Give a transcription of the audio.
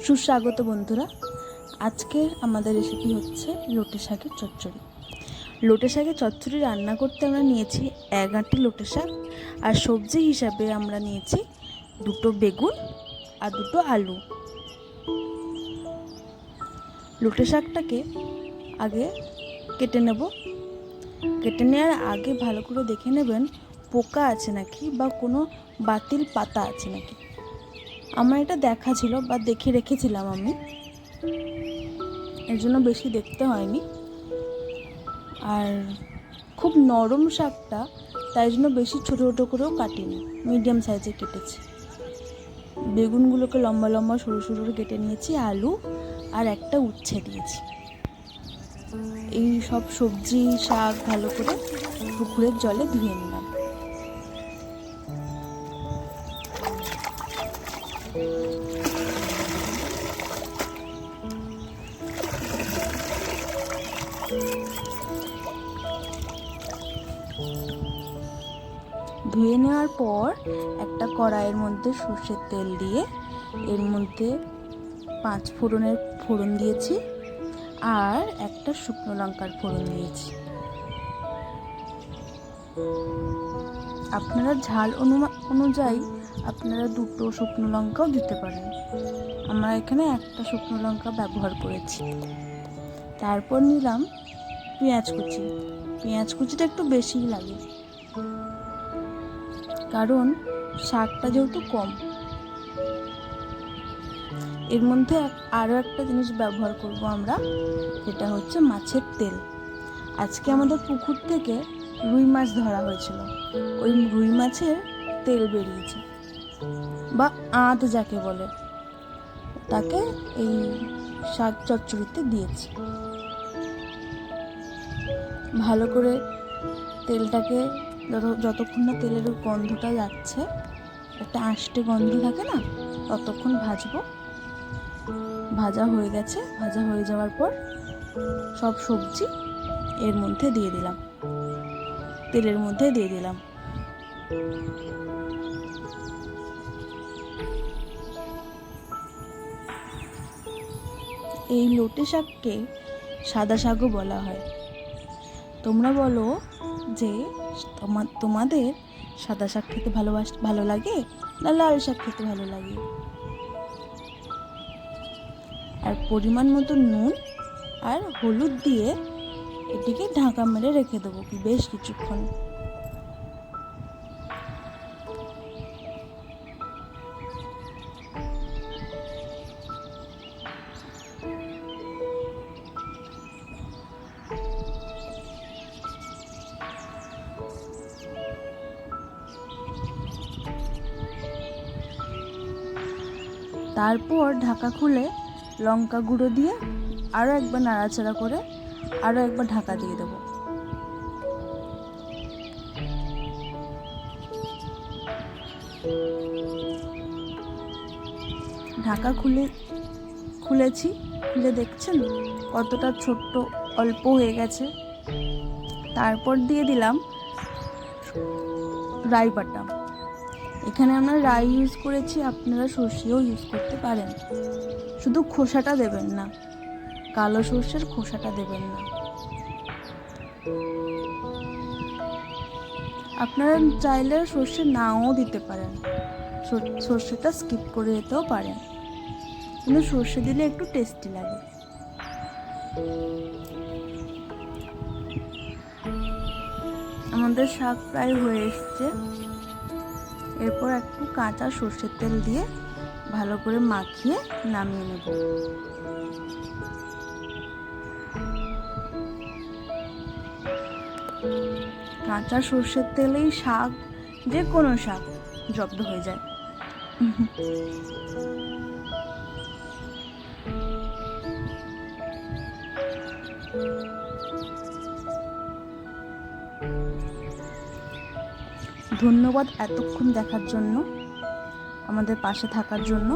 সুস্বাগত বন্ধুরা। আজকের আমাদের রেসিপি হচ্ছে লোটে শাকের চচ্চড়ি। লোটে শাকের চচ্চড়ি রান্না করতে আমরা নিয়েছি 1 আঁটি লোটে শাক, আর সবজি হিসাবে আমরা নিয়েছি 2টো বেগুন আর 2টো আলু। লোটে শাকটাকে আগে কেটে নেব। কেটে নেওয়ার আগে ভালো করে দেখে নেবেন পোকা আছে নাকি বা কোনো বাতিল পাতা আছে নাকি। আমার এটা দেখা ছিল বা দেখে রেখেছিলাম আমি, এর জন্য বেশি দেখতে হয়নি। আর খুব নরম শাকটা, তাই জন্য বেশি ছোটো ছোটো করেও কাটিনি, মিডিয়াম সাইজে কেটেছি। বেগুনগুলোকে লম্বা লম্বা সরু সরু করে কেটে নিয়েছি, আলু আর একটা উচ্ছে দিয়েছি। এই সব সবজি শাক ভালো করে পুকুরের জলে ধুয়ে নিলাম। ধুয়ে নেওয়ার পর একটা কড়াইয়ের মধ্যে সর্ষের তেল দিয়ে এর মধ্যে 5 ফোড়নের ফোড়ন দিয়েছি আর একটা শুকনো লঙ্কার ফোড়ন দিয়েছি। আপনারা ঝাল অনুযায়ী আপনারা 2টো শুকনো লঙ্কাও দিতে পারেন। আমরা এখানে একটা শুকনো লঙ্কা ব্যবহার করেছি। তারপর নিলাম পেঁয়াজ কুচি। পেঁয়াজ কুচিটা একটু বেশিই লাগে, কারণ শাকটা যেহেতু কম। এর মধ্যে আরও একটা জিনিস ব্যবহার করব আমরা, যেটা হচ্ছে মাছের তেল। আজকে আমাদের পুকুর থেকে রুই মাছ ধরা হয়েছিল, ওই রুই মাছের তেল বেরিয়েছে বা আঁত যাকে বলে, তাকে এই শাক চচ্চড়িতে দিয়েছি। ভালো করে তেলটাকে যতক্ষণ না তেলের গন্ধটা যাচ্ছে, একটা আষ্টে গন্ধ থাকে না, ততক্ষণ ভাজবো। ভাজা হয়ে গেছে। ভাজা হয়ে যাওয়ার পর সব সবজি এর মধ্যে দিয়ে দিলাম, তেলের মধ্যে দিয়ে দিলাম। এই লোটে শাককে সাদা শাকও বলা হয়। তোমরা বলো যে তোমাদের সাদা শাক খেতে ভালো লাগে না লাল শাক খেতে ভালো লাগে। আর পরিমাণ মতো নুন আর হলুদ দিয়ে এটিকে ঢাকা মেরে রেখে দেবো বেশ কিছুক্ষণ। তারপর ঢাকা খুলে লঙ্কা গুঁড়ো দিয়ে আরও একবার নাড়াচাড়া করে আরও একবার ঢাকা দিয়ে দেবো। ঢাকা খুলেছি, খুলে দেখছেন কতটা ছোট্ট অল্প হয়ে গেছে। তারপর দিয়ে দিলাম রাই বাটা। এখানে আমরা রাই ইউজ করেছি, আপনারা সর্ষেও ইউজ করতে পারেন। শুধু খোসাটা দেবেন না, কালো সর্ষের খোসাটা দেবেন না। আপনারা চাইলে সর্ষে নাও দিতে পারেন, সর্ষেটা স্কিপ করে যেতেও পারেন, কিন্তু সর্ষে দিলে একটু টেস্টি লাগে। আমাদের শাক প্রায় হয়ে এসছে। এরপর একটু কাঁচা সর্ষের তেল দিয়ে ভালো করে মাখিয়ে নামিয়ে নেব। কাঁচা সর্ষের তেলেই শাক, যে কোনো শাক জব্দ হয়ে যায়। ধন্যবাদ এতক্ষণ দেখার জন্য, আমাদের পাশে থাকার জন্য।